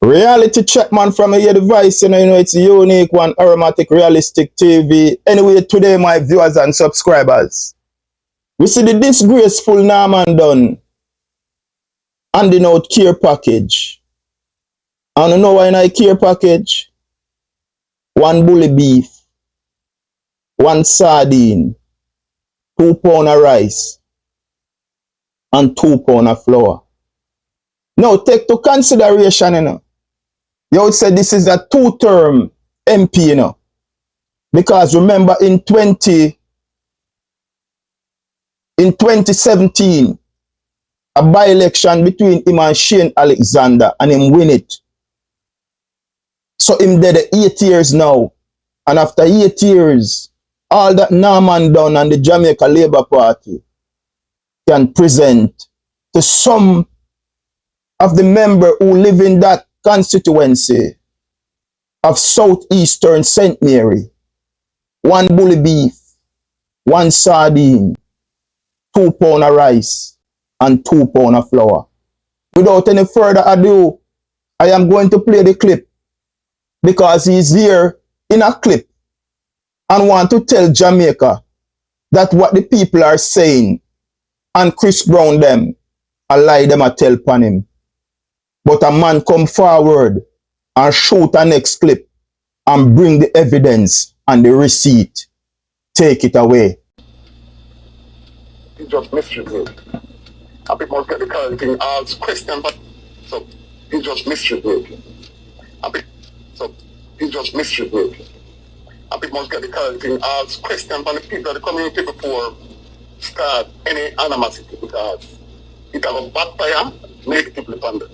Reality check, man, from your device. You know, it's a unique one, aromatic, realistic TV. Anyway, today, my viewers and subscribers, we see the disgraceful Norman done handing out care package. And you know why in a care package? One bully beef, one sardine, 2 pounds of rice, and 2 pounds of flour. Now, take to consideration, you know. You would say this is a 2-term MP, you know. Because remember in 2017, a by-election between him and Shane Alexander, and him win it. So him dead 8 years now. And after 8 years, all that Norman done and the Jamaica Labour Party can present to some of the members who live in that constituency of southeastern St. Mary, 1 bully beef, 1 sardine, 2 pounds of rice, and 2 pounds of flour. Without any further ado, I am going to play the clip because he's here in a clip and want to tell Jamaica that what the people are saying and Chris Brown them, a lie them a tell upon him. But a man come forward and shoot a next clip and bring the evidence and the receipt. Take it away. He just misreported. And people must get the current thing as question, but so he just misreported. So he just misreported. And people must get the current thing as question from the people of the community before start any animosity because it have a backfire negatively upon them.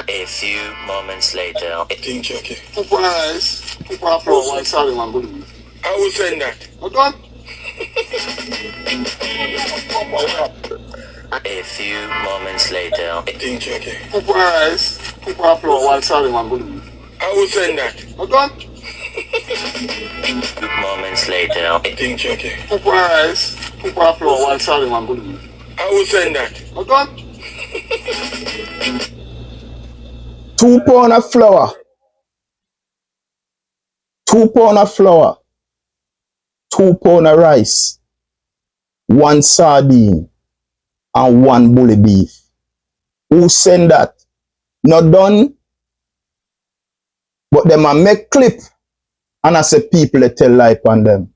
A few moments later. King Chucky. People rice, people are for 1 sorry, 1 bully. I will send that. Hold on. A few moments later. King Chucky. People rice, people are for 1 sorry, 1 bully. I will send that. Hold on. Moments later. King Chucky. People rice, people are for 1 sorry, 1 bully. I will send that. Hold on. 2 pounds of flour, 2 pounds of flour, 2 pounds of rice, 1 sardine, and 1 bully beef. Who send that? Not done, but them a make clip and I say people that tell lie on them.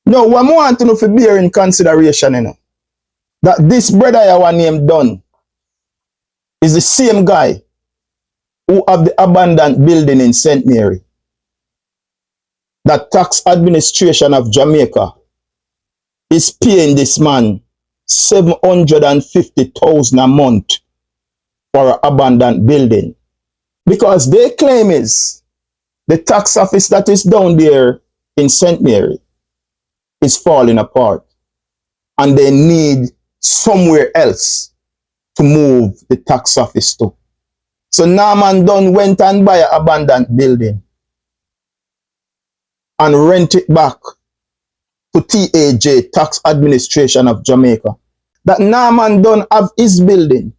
No, what I want to know for bear in consideration, you know, that this brother I want name done is the same guy who have the abandoned building in St. Mary. The tax administration of Jamaica is paying this man $750,000 a month for an abandoned building. Because their claim is the tax office that is down there in St. Mary is falling apart. And they need somewhere else to move the tax office to. So Norman Dunn went and buy an abandoned building and rent it back to TAJ, Tax Administration of Jamaica. That Norman Dunn have his building.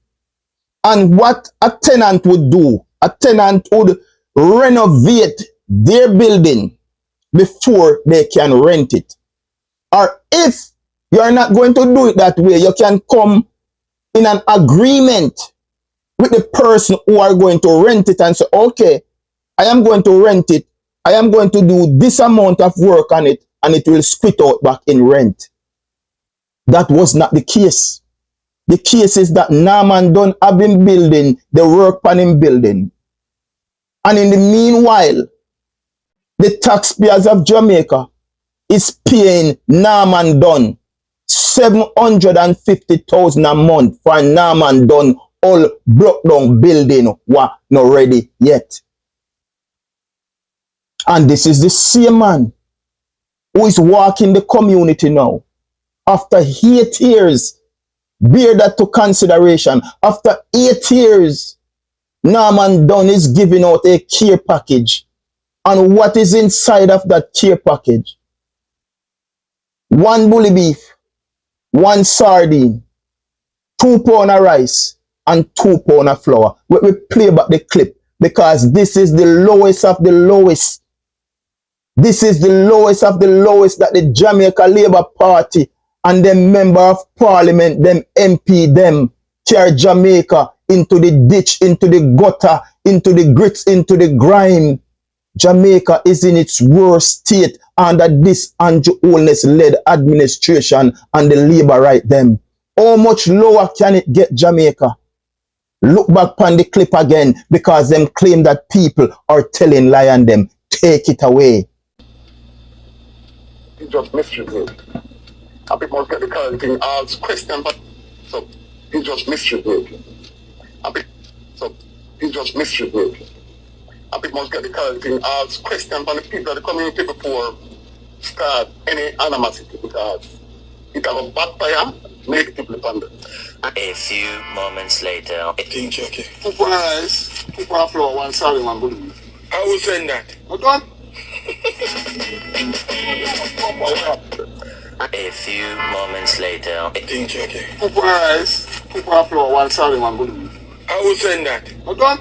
And what a tenant would do, a tenant would renovate their building before they can rent it. Or if you are not going to do it that way, you can come in an agreement with the person who are going to rent it and say, okay, I am going to rent it. I am going to do this amount of work on it and it will split out back in rent. That was not the case. The case is that Norman Dunn have been building the work on him building. And in the meanwhile, the taxpayers of Jamaica is paying Norman Dunn $750,000 a month for Norman Dunn all broke down building were not ready yet. And this is the same man who is walking the community now. After 8 years, bear that to consideration. After 8 years, Norman Dunn is giving out a care package. And what is inside of that care package? 1 bully beef, 1 sardine, 2 pounds of rice, and 2 pounds of flour. We play back the clip because this is the lowest of the lowest. This is the lowest of the lowest that the Jamaica Labour Party and them member of parliament, them MP, them carry Jamaica into the ditch, into the gutter, into the grits, into the grime. Jamaica is in its worst state under this Andrew Holness-led administration and the Labour right them. How much lower can it get, Jamaica? Look back on the clip again, because them claim that people are telling lie on them. Take it away. You just misrepresented. And people must get the current thing as question, but so you just misrepresented. So you just misrepresented. And people must get the current thing as question from the people of the community before start any animosity, because it have a backfire negatively on them. A few moments later. King Checky. People on rice, people on flour, one salad, one believe. I will send that. Hold on. A few moments later. King Checky. People on rice, people on flour, one salad, one believe. I will send that. Hold on.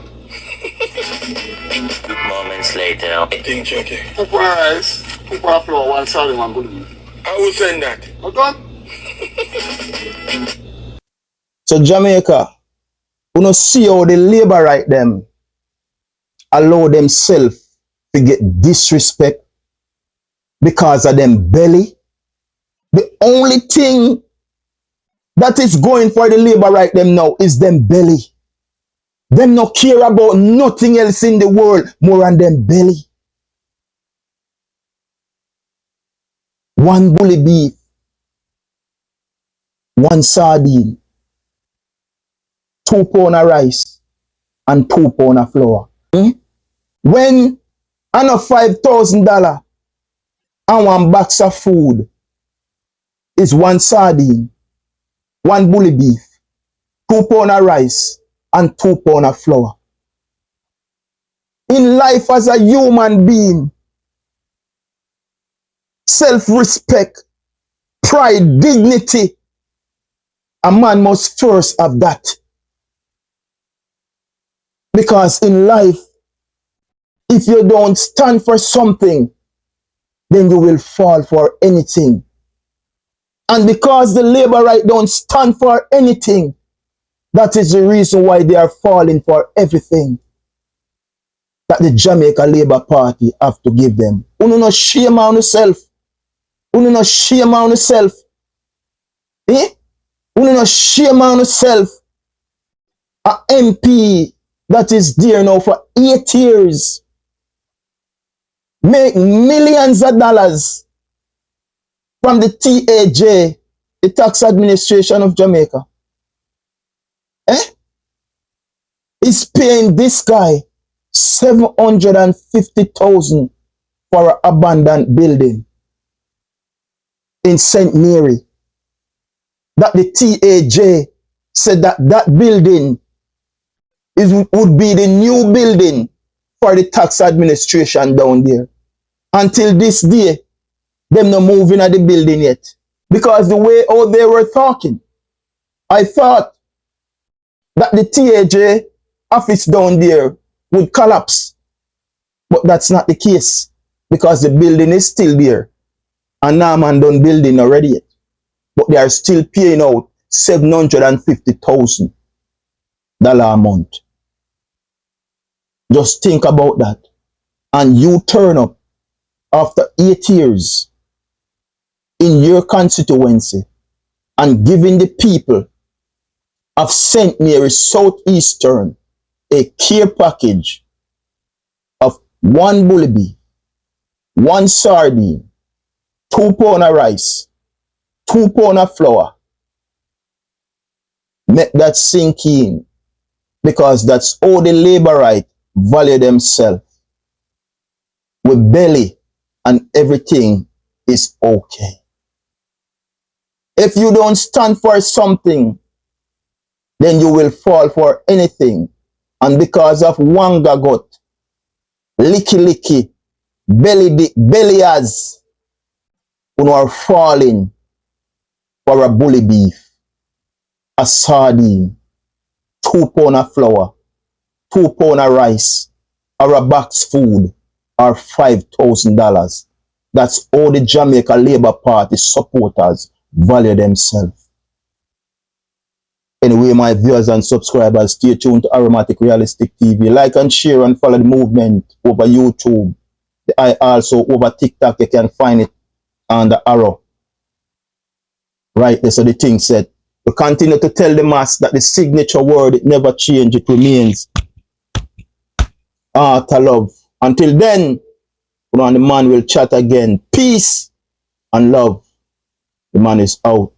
Moments later. King Checky. People on rice, people on flour, one salad, one believe. I will send that. Hold on. So Jamaica, you know, see how the Labour right them allow themselves to get disrespect because of them belly. The only thing that is going for the Labour right them now is them belly. Them no care about nothing else in the world more than them belly. One bully beef, one sardine, 2 pounds of rice, and 2 pounds of flour. When I know $5,000 and one box of food is one sardine, one bully beef, 2 pounds of rice, and 2 pounds of flour. In life as a human being, self-respect, pride, dignity, a man must first have that. Because in life, if you don't stand for something, then you will fall for anything. And because the Labour right don't stand for anything, that is the reason why they are falling for everything that the Jamaica Labour Party have to give them. You no shame on yourself. You no shame on yourself. Eh? You no shame on yourself. A MP that is there now for 8 years make millions of dollars from the TAJ, the Tax Administration of Jamaica. Is paying this guy $750,000 for an abandoned building in St. Mary. That the TAJ said that that building would be the new building for the tax administration down there. Until this day, them not moving at the building yet. Because the way out they were talking, I thought that the TAJ office down there would collapse. But that's not the case, because the building is still there. And Norman done building already yet. But they are still paying out $750,000 a month. Just think about that. And you turn up after 8 years in your constituency and giving the people of St. Mary Southeastern a care package of 1 bully beef, 1 sardine, 2 pounds of rice, 2 pounds of flour. Make that sink in, because that's all the Labour right value themselves. With belly and everything is okay. If you don't stand for something, then you will fall for anything. And because of wangagot, licky, bellyas, who are falling for a bully beef, a sardine, 2 pounds of flour, £2 of rice or a box food or $5,000. That's all the Jamaica Labour Party supporters value themselves. Anyway, my viewers and subscribers, stay tuned to Aromatic Realistic TV. Like and share and follow the movement over YouTube. I also over TikTok, you can find it on the arrow. Right there, so the thing said. We continue to tell the mass that the signature word, it never changes, it remains art of love. Until then, the man will chat again. Peace and love. The man is out.